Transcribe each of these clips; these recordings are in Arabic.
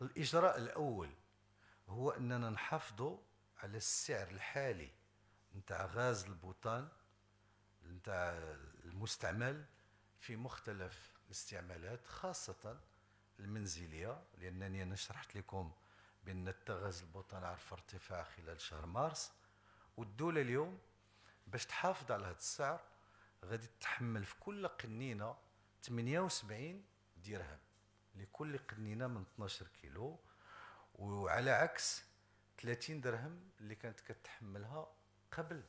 الإجراء الأول هو أننا نحافظوا على السعر الحالي نتاع غاز البوتان نتاع المستعمل في مختلف الاستعمالات، خاصة المنزلية، لأنني أنا شرحت لكم بأن غاز البوتان عرف ارتفاع خلال شهر مارس، والدولة اليوم باش تحافظ على هذا السعر غادي تتحمل في كل قنينة 78 درهم لكل قنينة من 12 كيلو، وعلى عكس 30 درهم اللي كانت كتحملها قبل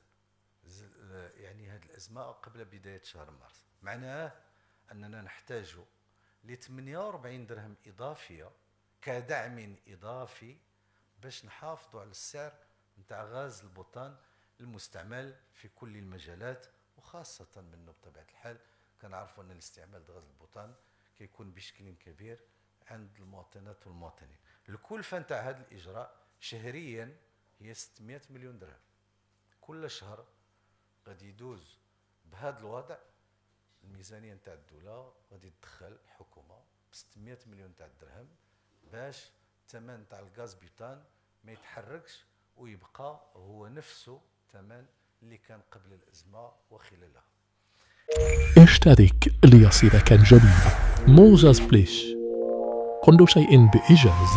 يعني هذه الأزمة قبل بداية شهر مارس. معناه أننا نحتاج ل 48 درهم إضافية كدعم إضافي باش نحافظوا على السعر نتاع غاز البوتان المستعمل في كل المجالات، وخاصة منه بطبيعة الحال كنعرفوا أن الاستعمال غاز البوتان كيكون بشكل كبير عند المواطنات والمواطنين. الكلفة نتاع هذا الإجراء شهريا هي 600 مليون درهم. كل شهر غادي يدوز بهذا الوضع الميزانية نتاع الدولة غادي تدخل الحكومة ب 600 مليون تاع الدرهم باش الثمن تاع الغاز بيتان ما يتحركش ويبقى هو نفسه الثمن اللي كان قبل الأزمة وخلالها. اشترك ليصلك الجديد. موجز بليش، كل شيء بإيجاز.